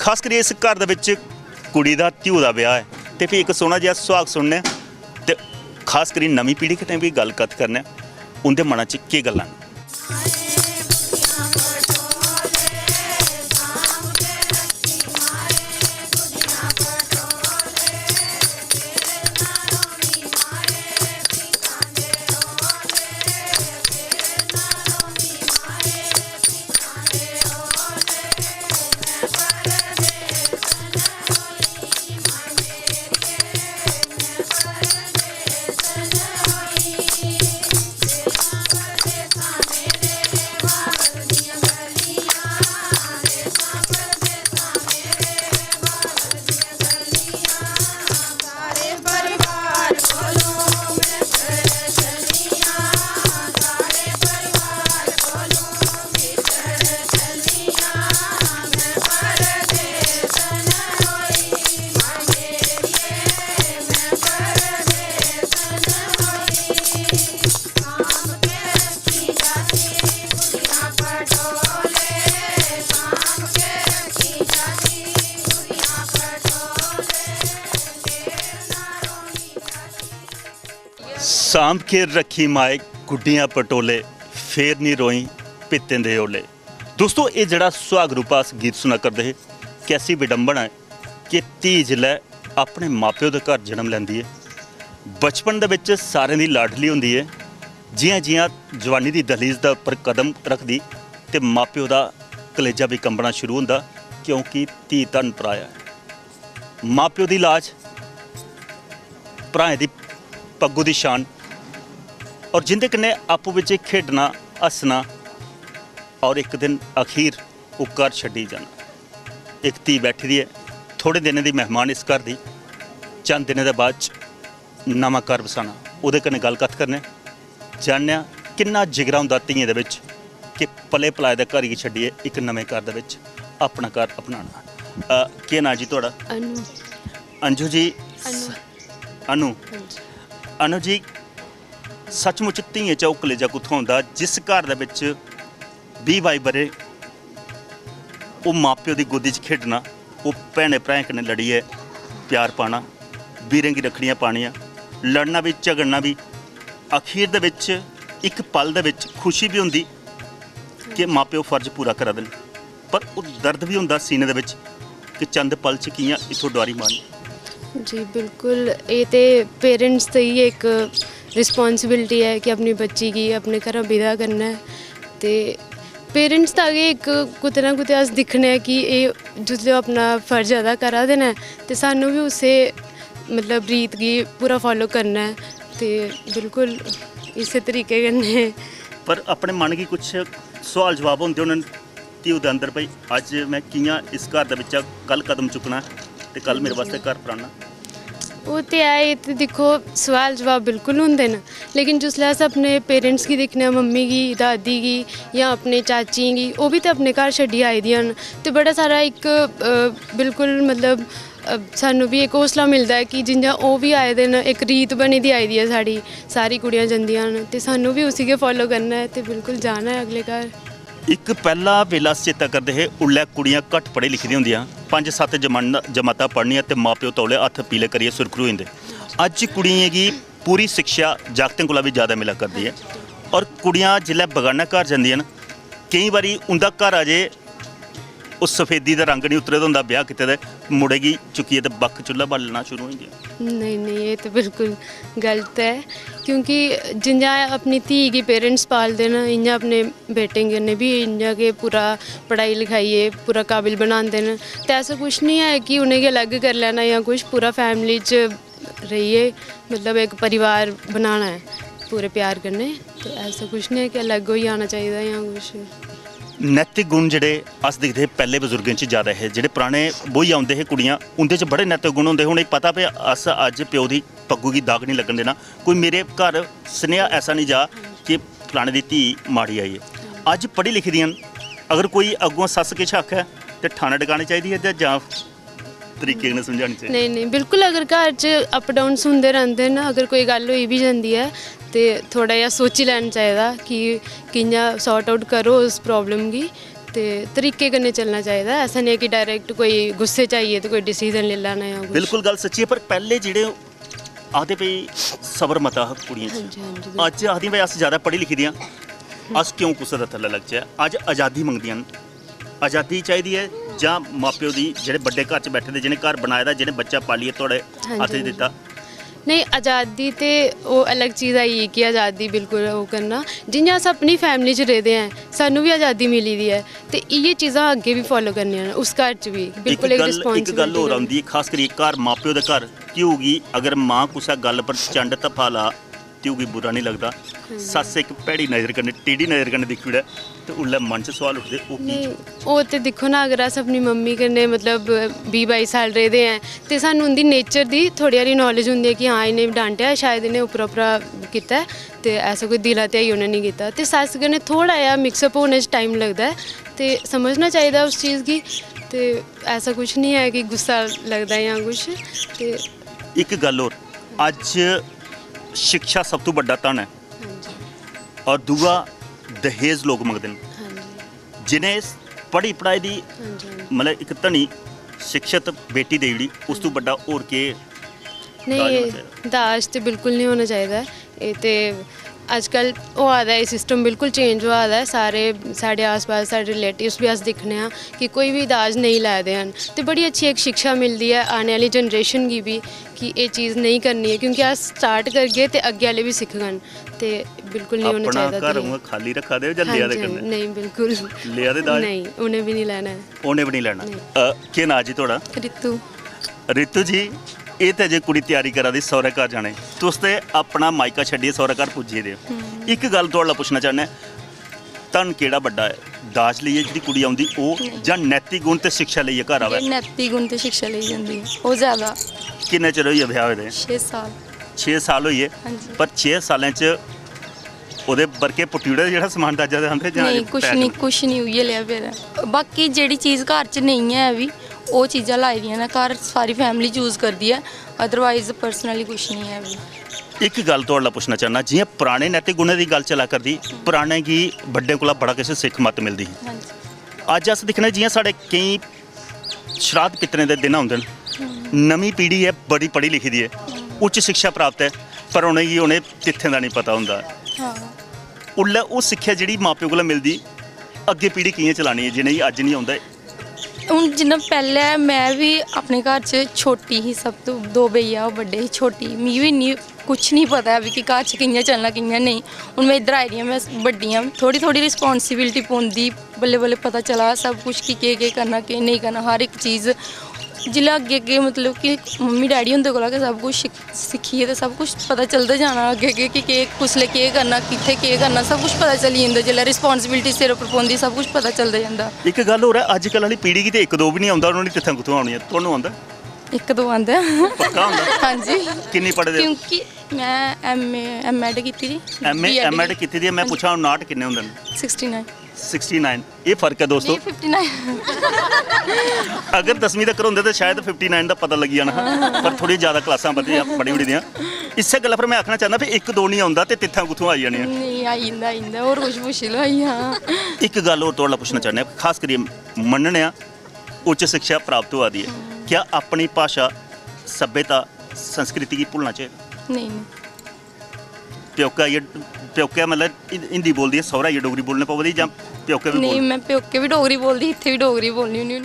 खास करिए इस घर दे विच कुड़ी दा धिऊ दा ब्याह है ते फिर एक सोहना जिहा सुहाग सुनने ते खास करिए नवीं पीढ़ी कन्नै भी गलबात करने उंदे मनां च केह् गल्लां न। सांभ के रखी माए गुड्डियां पटोले फेर नहीं रोई पित्तें दे ओले। दोस्तों ये जड़ा सुहाग रूपा अस गीत सुना करते हैं कैसी विडंबना है कि धी जिल्लै अपने माप्यो दे घर जन्म लैंदी है बचपन दे विच सारें दी लाडली हुंदी है जियां जियां जवानी दी दहलीज दा उपर कदम रखदी ते माप्यो दा कलेजा भी कंबना शुरू हुंदा क्योंकि धी धन भराया है। माप्यो दी लाज भराएं दी पग्गू दी शान और जिंदे कन्नै आपू विच खेडना हसना और एक दिन अखीर वो घर छड्डी जाना। एक धी बैठी दी है थोड़े दिनें दी मेहमान इस घर दी चंद दिनें दे बाद नवां घर बसाना उहदे कन्नै गलबात करने जानने किन्ना जिगरा हुंदा धीएं दे विच कि पले पलाए दे घर गी छड्डिए एक नवें घर दे विच अपना घर अपनाना। केह् नां जी तुहाड़ा? अनु। अंजू जी। अनु। अनु जी सचमुच धीएं च ओह् कलेजा कुत्थों आंदा जिस घर दे विच 20-22 बरे ओह् माप्यो दी गोदी च खेडना ओह् भैनें भ्राएं कन्नै लड़ियै प्यार पाना वीरें गी रक्खड़ियां पानियां लड़ना भी झगड़ना भी अखीर दे विच एक पल दे विच खुशी भी हुंदी कि माप्यो फर्ज पूरा करा दे पर ओह् दर्द भी हुंदा सीने दे विच कि चंद पल च कि'यां इत्थों डोआरी मारनी। जी बिल्कुल ये तो पेरेंट्स दी ही एक रिस्पॉन्सिबिलिटी है कि अपनी बच्ची की अपने घर विदा करना है ते पेरेंट्स दा गै एक कुतै ना कुतै अस दिक्खने कि एह् जिसलै अपना फर्ज अदा करा दे न ते सानू भी उस्सै मतलब रीत गी पूरा फॉलो करना है ते बिल्कुल इस्सै तरीके कन्नै। पर अपने मन गी कुछ सवाल जवाब होंदे होने धिऊ दे अंदर भाई अज्ज मैं कि'यां इस घर दे बिच्चा कल कदम चुकना ते कल मेरे वास्ते घर पराना। वो तो है तो देखो सवाल जवाब बिल्कुल होंदे न लेकिन जिसलै अस अपने पेरेंट्स गी दिक्खने मम्मी गी दादी गी या अपने चाचियें गी ओह् भी तो अपने घर छड्डी आई दियां न ते बड़ा सारा एक बिल्कुल मतलब सानू भी एक हौसला मिलता है कि जियां ओह् भी आए दे न एक रीत बनी दी आई दी है साड़ी सारी कुड़ियां जंदियां न ते सानू भी उसी गै फॉलो करना है ते बिल्कुल जाना है अगले घर। एक पहला वेला चेता करते हे उल्लै कुड़ियां घट्ट पढ़ी लिखी दियां होंदियां 5-7 जमातां पढ़नियां ते माँ प्यो तौले हत्थ पीले करियै सुरखरू होई जंदे। अज्ज कुड़ियें गी पूरी शिक्षा जागतें कोला भी ज़्यादा मिला करदी है और कुड़ियां जिल्लै बगाना घर जंदियां न केईं बारी उंदा घर अजे उस सफेदी दा रंग नहीं उतरे दा होंदा ब्याह कीते दे मुड़े गी चुक्कियै ते बक्ख चुल्हा बालना शुरू होई जंदियां। नहीं ये तो बिल्कुल गलत है क्योंकि जियां अपनी धी गी पेरेंट्स पालदे न इ'यां अपने बेटें कन्नै भी इ'यां गै पूरा पढ़ाई लिखाइयै पूरा काबिल बनांदे न ते ऐसा कुछ नहीं है कि उ'नेंगी अलग करी लैना या कुछ पूरा फैमिली च रहियै मतलब एक परिवार बनाना है पूरे प्यार कन्नै ते ऐसा कुछ नहीं है कि अलग होई जाना चाहिए या कुछ। नैतिक गुण जेह्ड़े अस दिखदे हे पैह्ले बजुर्गें च ज़्यादा हे जेह्ड़े पराने बोही औंदे हे कुड़ियां उंदे च बड़े नैतिक गुण होंदे हून पता पे अस अज्ज प्यो दी पग्गू गी दाग नहीं लगन देना कोई मेरे घर सनेहा ऐसा नहीं जा कि फलाने दी धी माड़ी आई है। अज्ज पढ़ी लिखी दियां अगर कोई अग्गों सस्स किश आखे ते ठाणे टकाने चाहिदी है जां तरीके कन्नै समझानी चाहिए। नहीं बिल्कुल अगर घर च अप डाउन्स होंदे रैंह्दे न अगर कोई गल्ल होई भी जंदी है तो थोड़ा जिहा सोची लैना चाहिदा कि कि'यां सॉर्ट आउट करो उस प्रॉब्लम गी ते तरीके कन्नै चलना चाहिदा। ऐसा नहीं है कि डायरेक्ट कोई गुस्से च आइए तो कोई डिसीजन ले लैना या कुछ। बिल्कुल गल सच्ची है, पर पहले जेह्ड़े आखदे भई सबर मता हा कुड़ियें हाँ च, जी हाँ जी अज्ज आखदियां भई अस ज़्यादा पढ़ी लिखी दियां, अस क्यों कुसै दे थल्ले लगचै। अज्ज आज़ादी मंगदियां न, आज़ादी चाहिदी है जां माप्यो दी, जेह्ड़े बड्डे घर च बैठे दे, जि'नें घर बनाए दा, जि'नें बच्चा पालियै थुआढ़े हाँ हत्थ जी, च दित्ता। नहीं आज़ादी ते वो अलग चीज़ आई कि आज़ादी बिल्कुल वो करना, जियां अस अपनी फैमिली च रेह्दे हैं सानू भी आज़ादी मिली दी है ते इ'यै चीज़ां अग्गे भी फॉलो करनियां न उस घर च भी बिल्कुल एक एक गल रिस्पांसिबिलिटी होर आंदी है, खास करियै घर माप्यो दे घर ध्यू गी अगर मां कुसै गल्ल पर चंड धप्पा ला ध्यू गी बुरा नहीं लगदा। सस्स इक भैड़ी नज़र कन्नै टेढ़ी नज़र कन्नै दिक्खी ओड़े ते उल्लै मन च सोआल उठदे ओह् की। नहीं वो तो देखो ना, अगर अस अपनी मम्मी कन्नै मतलब 20-22 साल रेह्दे हैं ते सानू उंदी नेचर दी थोड़ी हारी नॉलेज होंदी है कि हाँ इन्हें डांटेआ शायद इन्हें उप्परा कीता है ते ऐसा कोई दिला ध्याई उन्हें नहीं कीता। ते सस्स कन्नै थोड़ा जेहा मिक्सअप होने च टाइम लगदा है ते समझना चाहिए उस चीज़ गी। ते ऐसा कुछ नहीं है कि गुस्सा लगदा है या कुछ। ते एक गल होर, अज्ज शिक्षा सब तो बड्डा धन है हाँ जी और दूआ दहेज लोग मंगदे न, हाँ जी जिन्हें पढ़ी पढ़ाई दी हाँ जी मतलब एक धनी शिक्षित बेटी देई ओड़ी, उस तो बड्डा होर केह् दाज होना चाहिदा? नहीं दाज ते बिल्कुल नहीं होना चाहिए। ये ते अजकल होआ दा है सिस्टम बिल्कुल चेंज होआ दा है। सारे साढ़े आस पास साढ़े रिलेटिव्स भी अस दिक्खने आं कि कोई भी दाज नहीं लै दे हैं ते बड़ी अच्छी एक शिक्षा मिलती है आने वाली जनरेशन गी भी कि ये चीज़ नहीं करनी है, क्योंकि अस स्टार्ट करगे ते अग्गे आह्ले भी सिक्खगन। ते बिल्कुल नहीं होना अपना चाहिए घर दहेज। उ'आं खाली रखा दे जां हाँ लिया दे जी, कन्नै? नहीं बिल्कुल लिया दे दाज? नहीं, उन्हें भी नहीं लेना है। उ'नें भी नहीं लैना। केह् नांऽ जी थुआढ़ा? रितु रितु जी, ਇਹ ਤੇ ਜੇ ਕੁੜੀ ਤਿਆਰੀ ਕਰਾ ਦੀ ਸਹੁਰੇ ਘਰ ਜਾਣੇ, ਤੁਸੀਂ ਤੇ ਆਪਣਾ ਮਾਇਕਾ ਛੱਡੀਏ ਸਹੁਰੇ ਘਰ ਪੁੱਜੇ ਦੇ ਹੋ। ਇੱਕ ਗੱਲ ਤੁਹਾਡਾ ਪੁੱਛਣਾ ਚਾਹੁੰਦਾ, ਧਨ ਕਿਹੜਾ ਵੱਡਾ ਹੈ, ਦਾਜ ਲਈਏ ਜਿਹੜੀ ਕੁੜੀ ਆਉਂਦੀ ਉਹ ਜਾਂ ਨੈਤਿਕ ਗੁਣ ਤੇ ਸਿੱਖਿਆ ਲਈਏ ਘਰ ਆਵੇ? ਨੈਤੀ ਗੁਣ ਤੇ ਸਿੱਖਿਆ ਲਈ ਜਾਂਦੀ ਹੈ ਉਹ ਜ਼ਿਆਦਾ। ਕਿੰਨੇ ਚਿਰ ਹੋਈ ਹੈ ਵਿਆਹ ਹੋਏ ਦੇ? 6 ਸਾਲ 6 ਸਾਲ ਹੋਈਏ, ਹਾਂਜੀ। ਪਰ 6 ਸਾਲਾਂ ਚ ਉਹਦੇ ਵਰਕੇ ਪੁੱਟੀੜੇ ਦਾ ਜਿਹੜਾ ਸਮਾਨ ਦਾਜਾ ਦੇ ਆਂਦੇ ਜਾਂ ਨਹੀਂ ਕੁਛ ਨਹੀਂ ਹੋਈ ਲਿਆ ਫਿਰ। ਬਾਕੀ ਜਿਹੜੀ ਚੀਜ਼ ਘਰ 'ਚ ਨਹੀਂ ਹੈ ਵੀ ਉਹ ਚੀਜ਼ਾਂ ਲਾਈ ਦੀਆਂ ਨੇ ਘਰ, ਸਾਰੀ ਫੈਮਿਲੀ ਚੂਜ਼ ਕਰਦੀ ਹੈ, ਅਦਰਵਾਈਜ਼ ਪਰਸਨਲੀ ਕੁਛ ਨਹੀਂ ਹੈ ਵੀ। ਇੱਕ ਗੱਲ ਤੁਹਾਡਾ ਪੁੱਛਣਾ ਚਾਹੁੰਦਾ, ਜਿਵੇਂ ਪੁਰਾਣੇ ਨੈਤਿਕ ਗੁਣਾਂ ਦੀ ਗੱਲ ਚਲਾ ਕਰਦੀ, ਪੁਰਾਣੇ ਕੀ ਵੱਡੇ ਕੋਲ ਬੜਾ ਕਿਸੇ ਸਿੱਖ ਮਤ ਮਿਲਦੀ ਸੀ। ਹਾਂਜੀ ਅੱਜ ਅਸ ਦਿਖਣਾ ਜਿਵੇਂ ਸਾਡੇ ਕਈ ਸ਼ਰਾਧ ਪਿਤਰੇ ਦੇ ਦਿਨ ਹੁੰਦੇ ਨੇ, ਨਵੀਂ ਪੀੜ੍ਹੀ ਹੈ ਬੜੀ ਪੜ੍ਹੀ ਲਿਖੀ ਦੀ ਹੈ, ਉੱਚ ਸਿੱਖਿਆ ਪ੍ਰਾਪਤ ਹੈ, ਪਰ ਉਹਨੇ ਤਿੱਥੇ ਦਾ ਨਹੀਂ ਪਤਾ ਹੁੰਦਾ। ਹਾਂ ਉள்ள ਉਹ ਸਿੱਖਿਆ ਜਿਹੜੀ ਮਾਪਿਓ ਕੋਲ ਮਿਲਦੀ, ਅੱਗੇ ਪੀੜ੍ਹੀ ਕਿਵੇਂ ਚਲਾਣੀ ਹੈ ਜਿਹਨੇ ਅੱਜ ਨਹੀਂ ਆਉਂਦਾ। ਹੁਣ ਜਿੰਨਾ ਪਹਿਲਾਂ ਮੈਂ ਵੀ ਆਪਣੇ ਘਰ 'ਚ ਛੋਟੀ ਹੀ, ਸਭ ਤੋਂ 2 ਭਈਆ ਉਹ ਵੱਡੇ ਹੀ, ਛੋਟੀ ਮੈਨੂੰ ਵੀ ਇੰਨੀ ਕੁਛ ਨਹੀਂ ਪਤਾ ਵੀ ਕਿ ਘਰ 'ਚ ਕਿ'यां ਚੱਲਣਾ ਕਿ'यां ਨਹੀਂ। ਹੁਣ ਮੈਂ ਇੱਧਰ ਆਈ ਦੀ ਹਾਂ, ਮੈਂ ਵੱਡੀ ਹਾਂ, ਥੋੜੀ ਰਿਸਪੌਂਸਿबिलिटी ਪਉਂਦੀ, ਬੱਲੇ ਬੱਲੇ ਪਤਾ ਚਲਾ ਸਭ ਕੁਛ ਕਿ ਕੀ ਕਰਨਾ ਕੀ ਨਹੀਂ ਕਰਨਾ, ਹਰ ਇੱਕ ਚੀਜ਼ जिल्लै अग्गे मतलब कि मम्मी डैडी हुंदे कोला गै सब कुछ सिक्खिए ते सब कुछ पता चलदा जाना अग्गे कि कुसलै केह् करना, कित्थे केह् करना, सब कुछ पता चली जंदा। जिल्लै रिस्पॉन्सिबिलिटी सिर उप्पर पौंदी सब कुछ पता चलदा जांदा। एक गल होर है, अजकल वाली पीढ़ी गी ते 1-2 भी नहीं आंदा, उन्होंने कित्थों कुत्थों आउणी है? तुहानूं आंदा? 1-2 आंदा पक्का आंदा? हाँ जी। किन्नी पढ़े दे? क्योंकि मैं एम.एड कीती दी। एम.एड कीती दी। मैं पुछां 59 किन्ने हुंदे ने? 69 ये फर्क है दोस्तों। 59 अगर 10वीं तक होंदे तो शायद 59 का पता लगी जाना, पर थोड़ी ज़्यादा क्लासां बड़ी बड़ी दियां। इस्सै गल्ला पर मैं आखना चाहना भी 1-2 नहीं आंदा ते तित्थां कुत्थों आई जाने? नहीं आई जंदा होर कुछ पुछ लो। हाँ एक गल होर तुहाडा पुछना चाहने, खास करियै मन्नने उच्च शिक्षा प्राप्त होआ दी है, क्या अपनी भाशा सभ्यता संस्कृति की भुलना चाहिए? नहीं प्योके मतलब हिंदी बोलदी है, सौरा ये डोगरी बोलने पवदी जां प्योके भी नहीं, मैं प्योके भी डोगरी बोलदी, इत्थे भी डोगरी बोलनी होन्नी।